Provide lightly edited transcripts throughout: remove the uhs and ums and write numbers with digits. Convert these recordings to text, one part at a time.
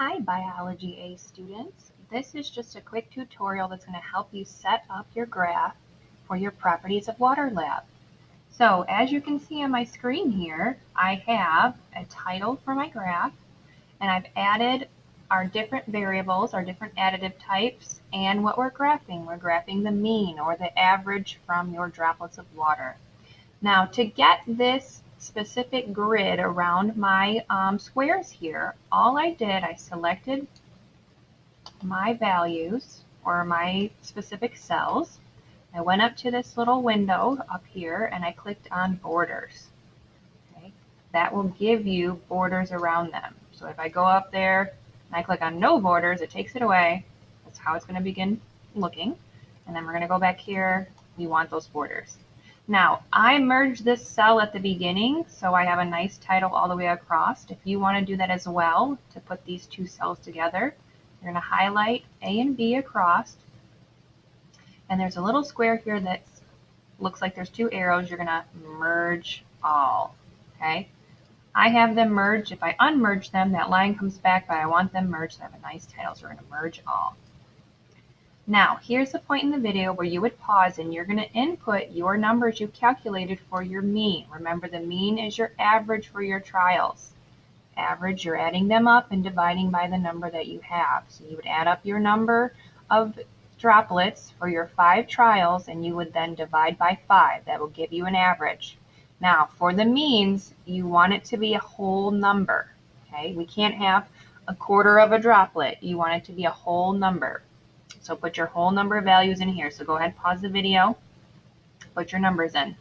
Hi Biology A students. This is just a quick tutorial that's going to help you set up your graph for your Properties of Water lab. So as you can see on my screen here, I have a title for my graph and I've added our different variables, our different additive types, and what we're graphing. We're graphing the mean or the average from your droplets of water. Now to get this specific grid around my squares here, all I did, I selected my values or my specific cells. I went up to this little window up here and I clicked on borders. Okay. That will give you borders around them. So if I go up there and I click on no borders, it takes it away. That's how it's going to begin looking. And then we're going to go back here. We want those borders. Now, I merged this cell at the beginning, so I have a nice title all the way across. If you want to do that as well, to put these two cells together, you're going to highlight A and B across, and there's a little square here that looks like there's two arrows. You're going to merge all, okay? I have them merged. If I unmerge them, that line comes back, but I want them merged to have a nice title, so we're going to merge all. Now, here's the point in the video where you would pause and you're going to input your numbers you calculated for your mean. Remember, the mean is your average for your trials. Average, you're adding them up and dividing by the number that you have. So you would add up your number of droplets for your 5 trials and you would then divide by 5. That will give you an average. Now, for the means, you want it to be a whole number. Okay, we can't have a quarter of a droplet. You want it to be a whole number. So put your whole number of values in here. So go ahead, pause the video, put your numbers in.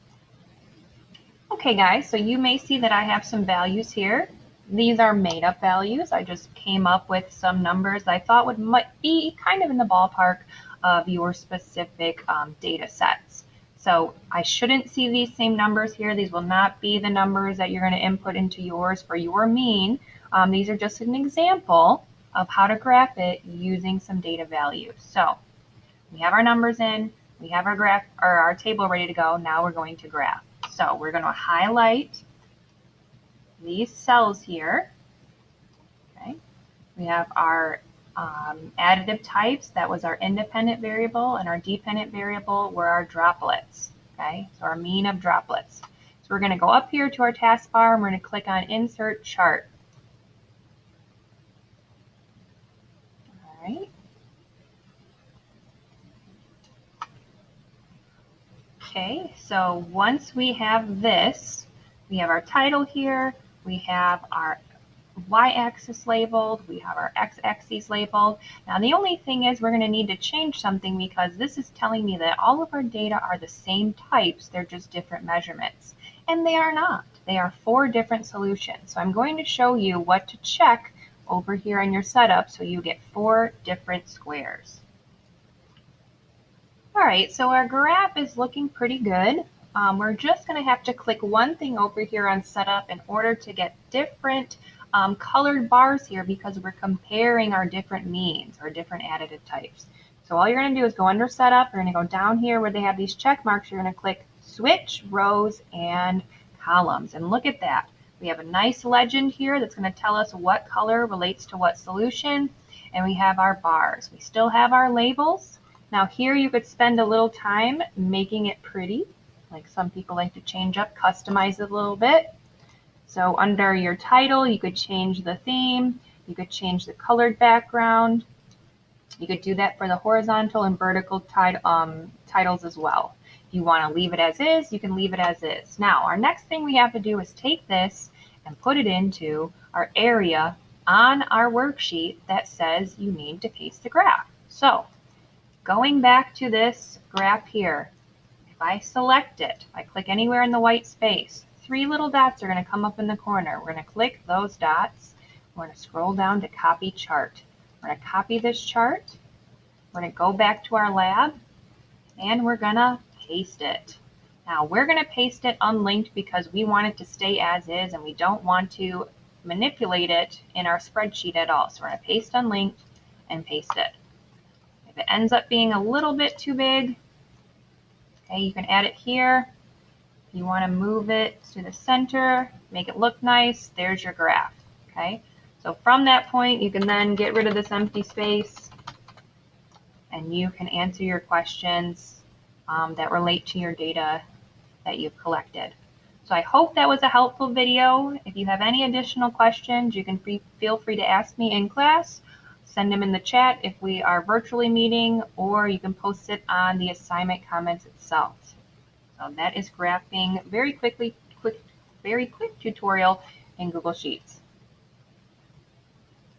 Okay guys, so you may see that I have some values here. These are made up values. I just came up with some numbers I thought might be kind of in the ballpark of your specific data sets. So I shouldn't see these same numbers here. These will not be the numbers that you're going to input into yours for your mean. These are just an example of how to graph it using some data values. So we have our numbers in, we have our graph or our table ready to go. Now we're going to graph. So we're going to highlight these cells here. Okay. We have our additive types. That was our independent variable, and our dependent variable were our droplets. Okay, so our mean of droplets. So we're going to go up here to our taskbar and we're going to click on Insert Chart. All right. Okay, so once we have this, we have our title here, we have our y-axis labeled, we have our x-axis labeled. Now the only thing is we're going to need to change something because this is telling me that all of our data are the same types, they're just different measurements. And they are not. They are 4 different solutions. So I'm going to show you what to check over here on your setup so you get 4 different squares. All right, so our graph is looking pretty good. We're just going to have to click one thing over here on setup in order to get different colored bars here because we're comparing our different means or different additive types. So all you're going to do is go under setup. You're going to go down here where they have these check marks. You're going to click switch rows and columns. And look at that. We have a nice legend here that's going to tell us what color relates to what solution. And we have our bars. We still have our labels. Now here you could spend a little time making it pretty, like some people like to change up, customize it a little bit. So under your title, you could change the theme, you could change the colored background. You could do that for the horizontal and vertical titles as well. If you want to leave it as is, you can leave it as is. Now, our next thing we have to do is take this and put it into our area on our worksheet that says you need to paste the graph. So, going back to this graph here, if I select it, I click anywhere in the white space, 3 little dots are going to come up in the corner. We're going to click those dots. We're going to scroll down to copy chart. We're going to copy this chart. We're going to go back to our lab and we're going to paste it. Now we're going to paste it unlinked because we want it to stay as is and we don't want to manipulate it in our spreadsheet at all. So we're going to paste unlinked and paste it. If it ends up being a little bit too big, okay, you can add it here. If you want to move it to the center, make it look nice, there's your graph. Okay, So from that point, you can then get rid of this empty space and you can answer your questions that relate to your data that you've collected. So I hope that was a helpful video. If you have any additional questions, you can feel free to ask me in class. Send them in the chat if we are virtually meeting, or you can post it on the assignment comments itself. So that is graphing very quick tutorial in Google Sheets.